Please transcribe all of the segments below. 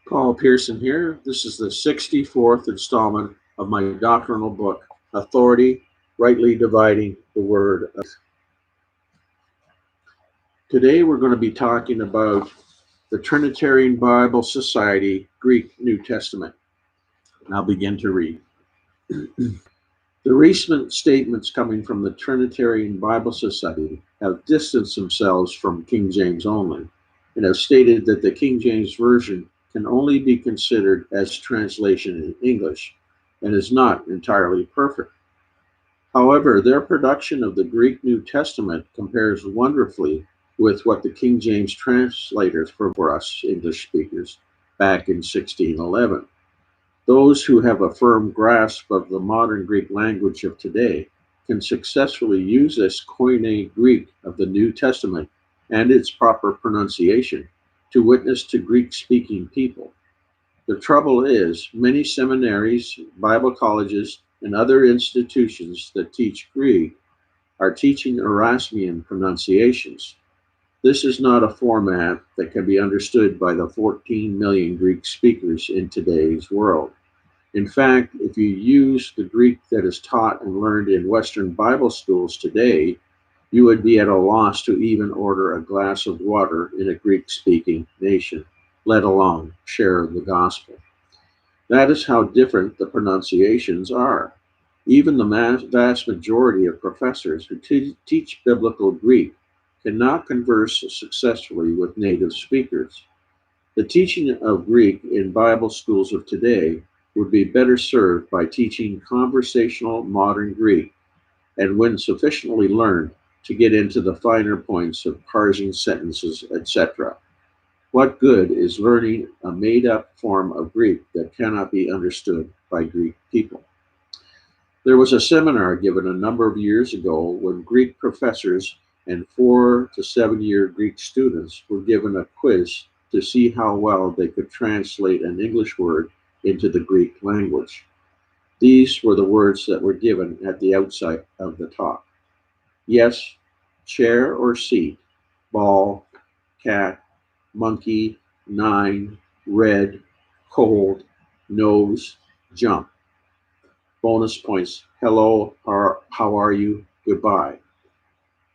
Paul Pearson here. This is the 64th installment of my doctrinal book, Authority, Rightly Dividing the Word. Today we're going to be talking about the Trinitarian Bible Society Greek New Testament. And I'll begin to read. The recent statements coming from the Trinitarian Bible Society have distanced themselves from King James only and have stated that the King James Version can only be considered as translation in English and is not entirely perfect. However, their production of the Greek New Testament compares wonderfully with what the King James translators for us English speakers back in 1611. Those who have a firm grasp of the modern Greek language of today can successfully use this Koine Greek of the New Testament and its proper pronunciation to witness to Greek-speaking people. The trouble is, many seminaries, Bible colleges, and other institutions that teach Greek are teaching Erasmian pronunciations. This is not a format that can be understood by the 14 million Greek speakers in today's world. In fact, if you use the Greek that is taught and learned in Western Bible schools today, you would be at a loss to even order a glass of water in a Greek-speaking nation, let alone share the gospel. That is how different the pronunciations are. Even the vast majority of professors who teach biblical Greek cannot converse successfully with native speakers. The teaching of Greek in Bible schools of today would be better served by teaching conversational modern Greek, and when sufficiently learned, to get into the finer points of parsing sentences, etc. What good is learning a made-up form of Greek that cannot be understood by Greek people? There was a seminar given a number of years ago when Greek professors and 4 to 7 year Greek students were given a quiz to see how well they could translate an English word into the Greek language. These were the words that were given at the outset of the talk. Yes, chair or seat, ball, cat, monkey, 9, red, cold, nose, jump. Bonus points, hello, how are you, goodbye.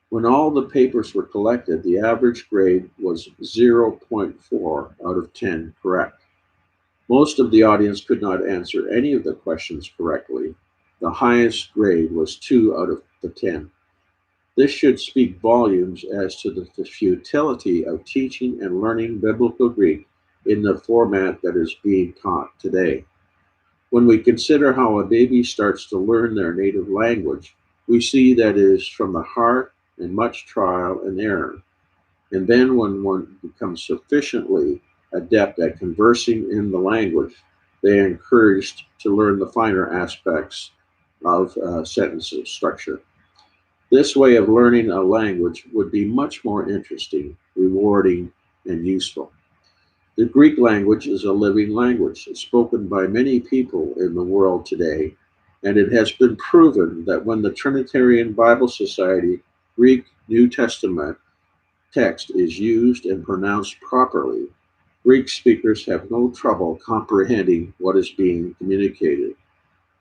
When all the papers were collected, the average grade was 0.4 out of 10 correct. Most of the audience could not answer any of the questions correctly. The highest grade was 2 out of the 10. This should speak volumes as to the futility of teaching and learning biblical Greek in the format that is being taught today. When we consider how a baby starts to learn their native language, we see that it is from the heart and much trial and error. And then when one becomes sufficiently adept at conversing in the language, they are encouraged to learn the finer aspects of sentence structure. This way of learning a language would be much more interesting, rewarding, and useful. The Greek language is a living language spoken by many people in the world today, and it has been proven that when the Trinitarian Bible Society Greek New Testament text is used and pronounced properly, Greek speakers have no trouble comprehending what is being communicated.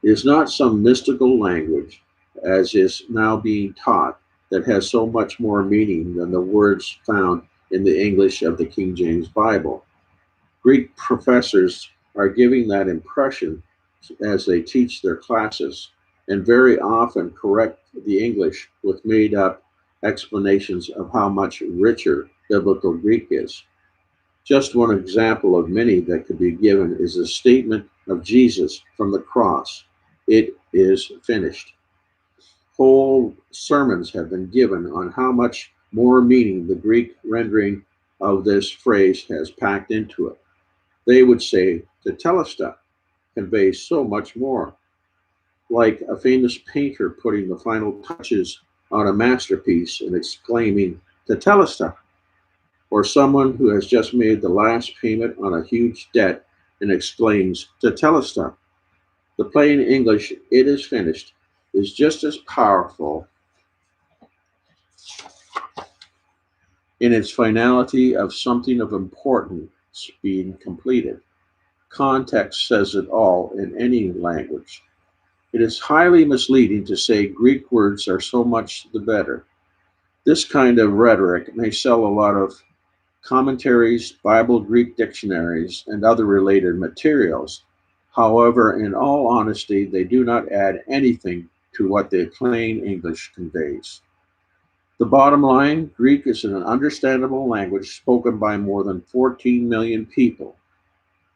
It is not some mystical language, as is now being taught, that has so much more meaning than the words found in the English of the King James Bible. Greek professors are giving that impression as they teach their classes, and very often correct the English with made up explanations of how much richer biblical Greek is. Just one example of many that could be given is the statement of Jesus from the cross: "It is finished." Whole sermons have been given on how much more meaning the Greek rendering of this phrase has packed into it. They would say tetelestai conveys so much more, like a famous painter putting the final touches on a masterpiece and exclaiming tetelestai, or someone who has just made the last payment on a huge debt and exclaims tetelestai. The plain English "it is finished" is just as powerful in its finality of something of importance being completed. Context says it all in any language. It is highly misleading to say Greek words are so much the better. This kind of rhetoric may sell a lot of commentaries, Bible Greek dictionaries, and other related materials. However, in all honesty, they do not add anything to what the plain English conveys. The bottom line, Greek is an understandable language spoken by more than 14 million people.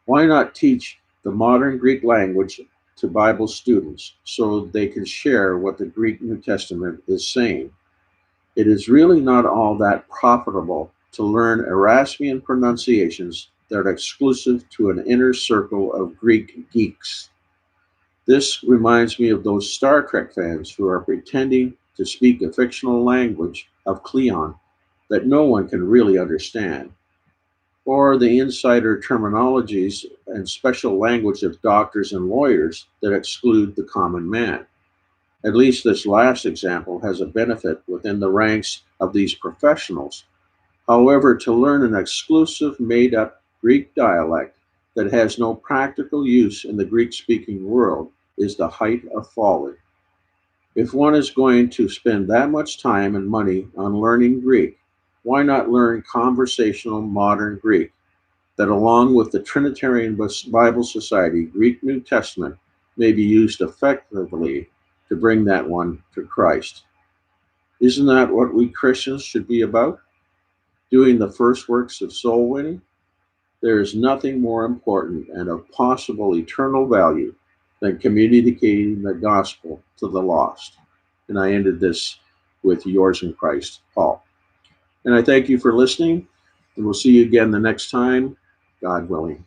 Why not teach the modern Greek language to Bible students so they can share what the Greek New Testament is saying? It is really not all that profitable to learn Erasmian pronunciations that are exclusive to an inner circle of Greek geeks. This reminds me of those Star Trek fans who are pretending to speak a fictional language of Cleon that no one can really understand, or the insider terminologies and special language of doctors and lawyers that exclude the common man. At least this last example has a benefit within the ranks of these professionals. However, to learn an exclusive made up Greek dialect that has no practical use in the Greek speaking world is the height of folly. If one is going to spend that much time and money on learning Greek, why not learn conversational modern Greek that, along with the Trinitarian Bible Society Greek New Testament, may be used effectively to bring that one to Christ? Isn't that what we Christians should be about? Doing the first works of soul winning? There is nothing more important and of possible eternal value than communicating the gospel to the lost. And I ended this with yours in Christ, Paul. And I thank you for listening, and we'll see you again the next time, God willing.